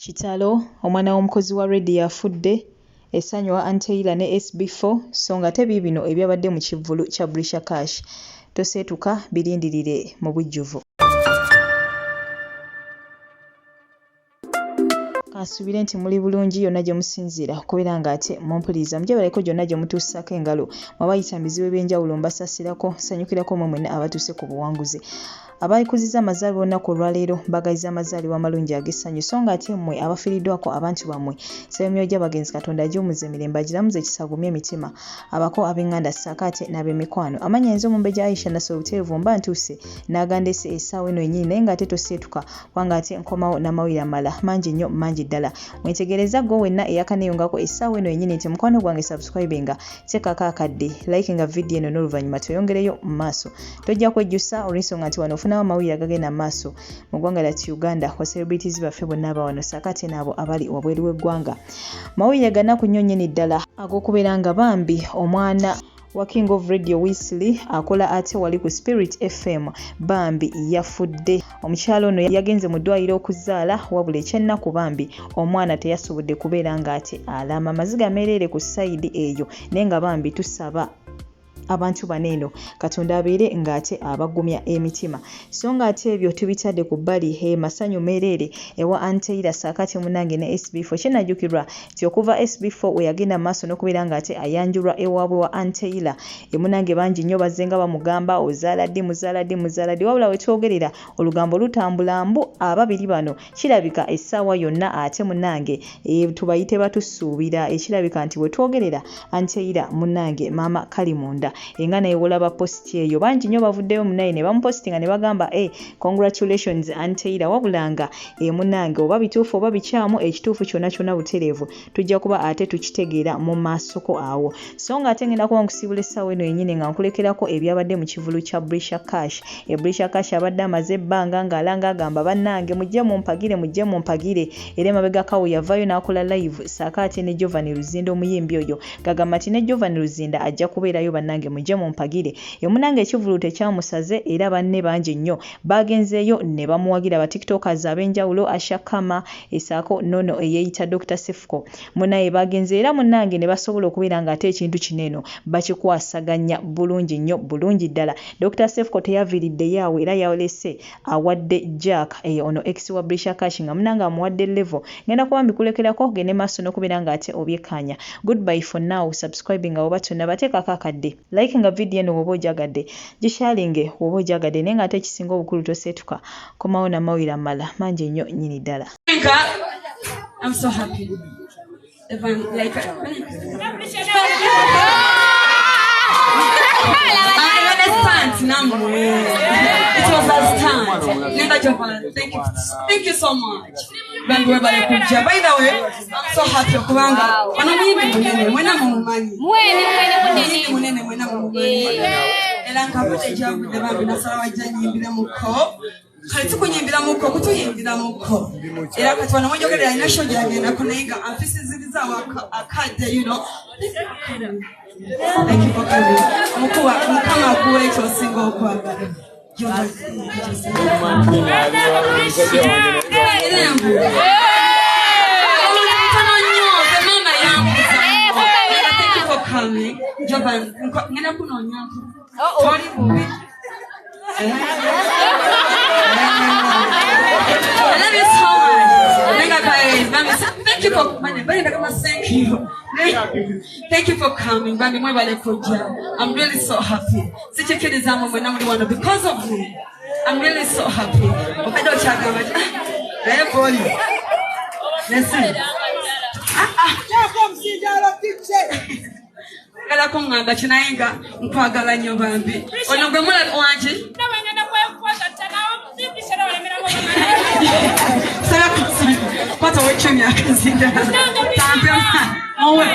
Kitalo, omwana w'omukozi wa radio afudde, essanyu Anteila ne SB4 so nga Biibino ebyabadde mu Ekivvulu kya Brisher cash. Toseetuka birindirire mu bujjuvu. Kansubire nti muli bulungi yonna gye musinziira okubeera ng'ate mumpuliriza mujebaleko gyonna gye mutuusako engalo mwabayita bizibu eby'enjawulo mbasasirako nsanyukirako mwe mwenna abatuuse ku buwanguzi. Abayikuziza amazaalibwa olunaku olwaleero mbagayiza amazaalibwa amalungi ag'essanyu so nga ate mmwe abafiiriddwako abantu bammwe nsaba gy'abagenzi Katonda agiwumuza emirembe agiramuze ekisagumya emitima abako ab'enganda ssaako ate n'ab'emikwano amanya enzo Mumbejja Aisha Nassolo Butereevu mba ntuuse n'agandese essaawa eno yennyini naye ng'ate toseetuka kubanga ate nkomawo n'amawulire amala mangi nnyo mangi ddala. Mwetegereza gwe wenna eyakaneeyongako essaawa eno yennyini nti mukwano gwange subscribinga teekako akadde likinga vidiyo eno n'oluvannyuma toyongereyo mu maaso tojja kwejjusa olw'ensonga nti wano ofunawo amawulire agagenda mu maaso mu ggwanga lyattu Uganda wa celebrities baffe bonna abawano ssaako ate n'abo abali wabweru w'eggwanga. Mawulire gannaku nnyo nnyini ddala ag'okubeera nga bambi omwana wa King of Radio Wesley akola ate wali ku Spirit FM bambi yafudde. Omukyalo ono yagenze mu ddwaliro okuzaala wabula ekyennaku bambi omwana teyasobodde kubeera ng'ate alama maziga meerere ku sayidi eyo naye nga bambi tusaba abantu baneeno Katonda abeere ng'ate abagumya emitima so ng'ate ebyo tubitadde ku bbali masanyu meerere ewa Anteila ssaako ate munnange ne SB4 kyenajjukirwa nti okuva SB4 we yagenda mu maaso n'okubeera ng'ate ayanjulwa ewaabwe wa Anteila munnange bangi nnyo bazze nga bamugamba ozaala ddi muzaala ddi muzaala ddi wabula we twogerera olugambo lutambula mbu ababiri bano kirabika essaawa yonna ate munnange tubayite batusuubira ekirabika nti we twogerera Anteila munnange maama Kalimunda enga naye wolaba posti eyo bangi nnyo bavuddeyo munaye ne bamupostinga ne bagamba congratulations Anteila wabulanga munnange oba bituufu oba bikyamu ekituufu kyonna kyonna butereevu tujja kuba ate tukitegeera mu maasoko awo so nga ate ngenda kuba nkusiibula essaawa eno yennyini nga nkulekerako ebyabadde mu kivvulu kya Brisher cash. Brisher cash abadde amaze ebbanga ng'alanga agamba bannange mujje mumpagire era emabega kawo yavaayo n'akola live ssaako ate ne Jovani Luzinda omuyimbi oyo gagamba nti ne Jovani Luzinda ajja kubeerayo bannange mujje mumpagire munange Ekivvulu tekyamusaze era banne bangi nnyo bagenzeeyo ne bamuwagira ba tiktokers ab'enjawulo ashakama esaako nono eyeeyita Dr. Sefko munaye bagenze era munnange ne basobola okubeera ng'ate ekintu kineeno bakikwasaganya bulungi nnyo bulungi ddala. Dr. Sefko teyaviiridde yaawe era yawolese awadde Jack ono ex wa Brisher cash nga munnange amuwadde level ngenda kuba mbikulekerako gende maaso n'okubeera ng'ate obyekkaanya. Goodbye for now. Subscribing oba tonna bateekako akadde likinga vidiyo eno woba ojagadde gisharinge woba ojagadde naye ng'ate ekisinga obukulu toseetuka komawo n'amawulire amala mangi nnyo nnyini ddala. I'm so happy. If I'm like, I understand now. It was a stand. Never jump on. Thank you so much. By the way, I'm so happy. Kati kunyimbira muko kutuyimbira muko era kati wana mwajogerera ina show yagenda kunenga afisi ziliza akade you know. Thank you for coming. Mukuwa mukama kuwe ekyo singo okwagala Thank you for coming. Jovan, ngena kunonyako. Tori bubi. I love you so much. Thank you for money. Thank you. Thank you for coming. I'm really so happy. Such a kid is because of me. I'm really so happy. I don't check out. Listen. Kala kunganga chinainga nkwagala nnyo bambi ono gwe mula wanje nabanyana kwekwaza tanawo bibishara olemera ngo sara kwata wechumya kazinda tampe mowe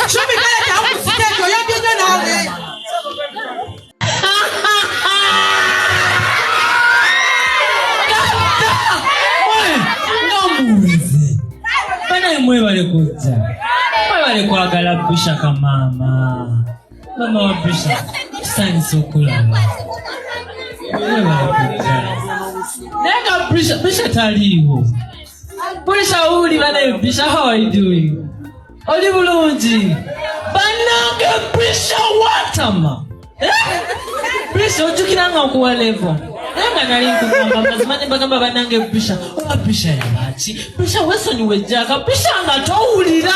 shobi kala ta ukusiteko yobyo nawe ngamuzi bana mwe bale kuza bale kwagala Brisher mama wa Brisher sani sokula nega Brisher taliwo Brisher uli bana Brisher, how are you doing? Oli bulungi. Banange Brisher watama. Brisher ojukiranga okuwa level. Nanga nali nkugamba mazima ne bagamba banange Brisher. Owa Brisher yaki? Brisher wesonyiwe jjaka. Brisher nga towulira.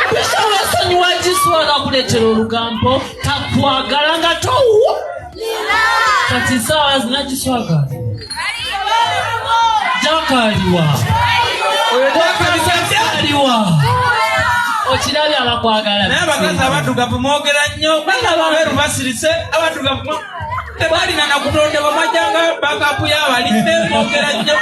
Brisher wesonyiwa giswaga kuleetera olugambo. Takwagala nga towulira. Kati sawa zinagiswaga. Jakaliwa. Oyo jakaliwa. Okirali abakwagala. Naye abakazi abaddugavu mwogera nnyo. Abeeru basirise abaddugavu tebalina na kutondebwa majjanga bakapu y'abalidde mwogera nnyo.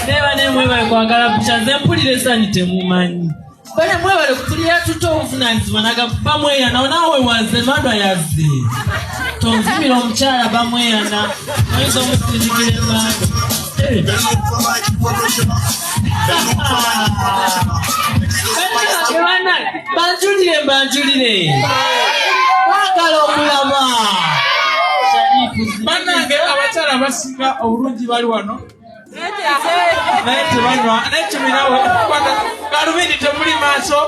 Neeba ne mwebale kwagala Brisher ze mpulira essanyu temumanyi. Bale mwebale kutulira tuto obuvunaanyizibwa bamweyana naawe waze mandwa yazze. Tonzimira omukyala bamweyana oyinza omusindikira emmandu. Banjulire wakala okulaba bannange abakyala abasinga obulungi bali wano naye tebanywa nekimi nawe kalubindi temuli maaso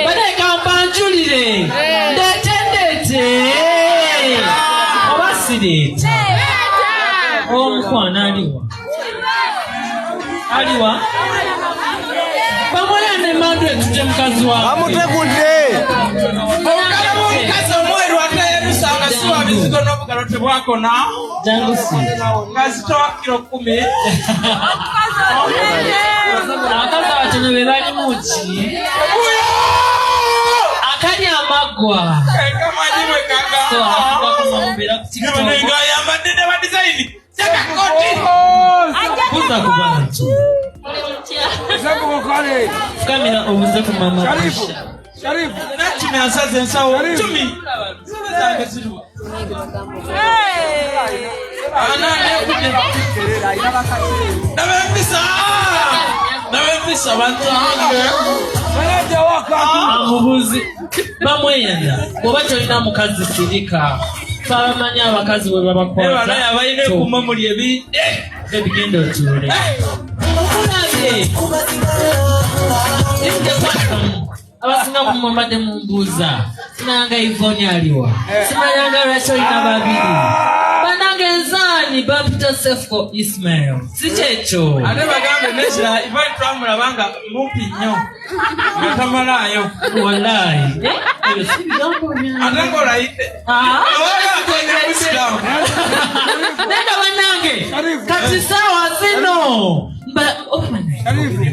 baleka mbanjulire ndete oba sireeta omukwana aliwa bamweyana emmandu etute mukazi wawe bamutegudde omukazi omweru ateyebisanga siwa bizigo n'obugalo tebwakona jangusi nga zitowa kilo 10 abakazi abatono be balimu ki akali amaggwa kamanyiwe kagambamubeera ku nga ayambadde ne badizayini jakakoti kuza ku bantu fukamira obuze ku mama nakimi asaze ensawo 10 zange ziriwa nabempisa bantange amubuzi bamweyana bwoba tolina mukazi sirika twabamanya abakazi bwe babakwata abalina ekuma muli ebigenda otuule okulabye abasinga kumwambadde mu mbuuza sinanga Ivoni aliwa simanyanga lwaki olina babiri banange enzaani bapita Sefko Ismail si kyekyo ate bagambe nesira Ivoni twamulaba nga mumpi nnyo nga tamalaayo wallahi ate ngaolayidde nenda banange kati sawa zino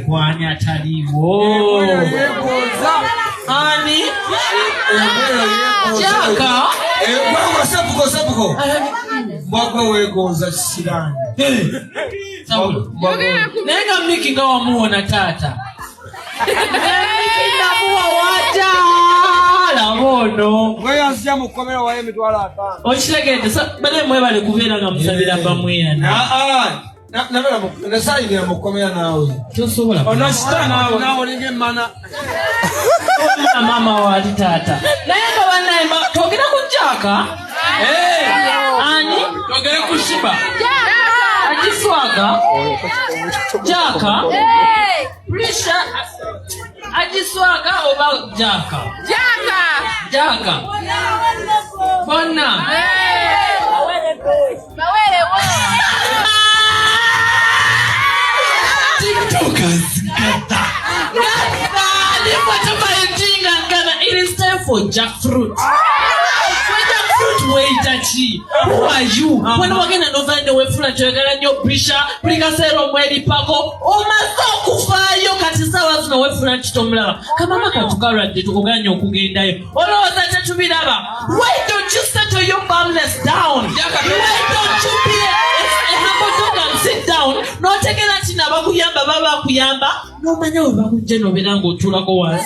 kwani ataliwo ani jaka sebuko mbwagwa weegoza kisirani naye nga Miki nga wamuwona taata namuwa wataala bono weyanzija mu kkomera wayo emitwalo 5 okitegedde bane mwebale kubeera nga musabira bamweyana nasayinira mu kkomera naawe tosobola nawe olinga emmana mama wali taata naye nga banaye twogera ku jaka ani twogere ku shiba agiswaga jaka Brisher agiswaga oba jaka bonna tiktokers it is time for jackfruit. Waitachi, who are you? When we're going to know the way from the Brisher, Bricasero, Mwedi Paco, oh my God, Kufayo, Katisawas, no way from Chitomla. Kamaka to Garrett to Oganyo Kugenda. All of that to be never. Why don't you settle your bumless down? Why don't you be a humble dog and sit down? No taking that in Abakuyamba, Baba Kuyamba, no man over General Venango Tulago.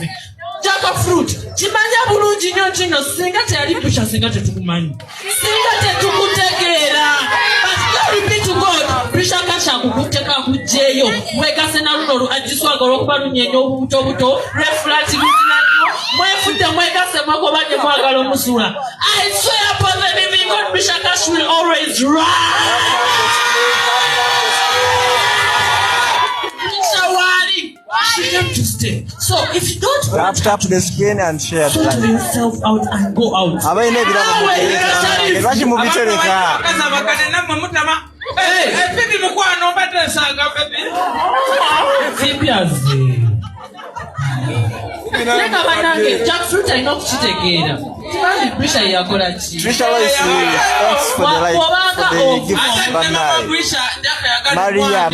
Jaka fruit kimanya bulungi nnyo kino singa teyali Brisher singa tetukumanyi singa tetukutegeera but glory be to God Brisher kakyakukutteka akugjeeyo mwegase na luno agiswaga olw'okuba lunyenya obubuto reflati luzinanyo mwefudde mwegase mwegobanye mwagala omusula I swear upon the living God Brisher will always rise. she came to stay. So if you don't want Tap the screen and share the sort live. yourself out and go out. Abayina ebirabo lwaki mubitereka? Leka banange jackfruit alina okukitegeera tibandi Brisher yakola ki Brisher was thanks for the live, for the gift banai. Maria.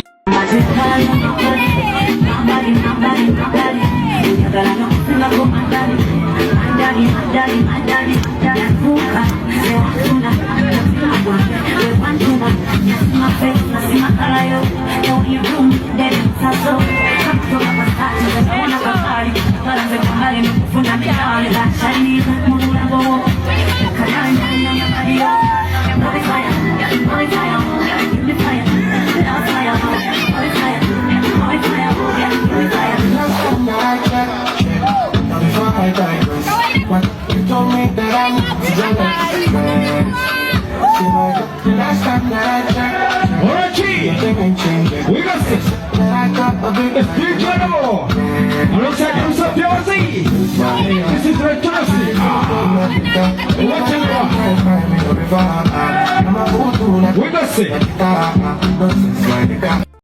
We got this. It's Kitalo. Alongside himself, this is the Chelsea. We got this.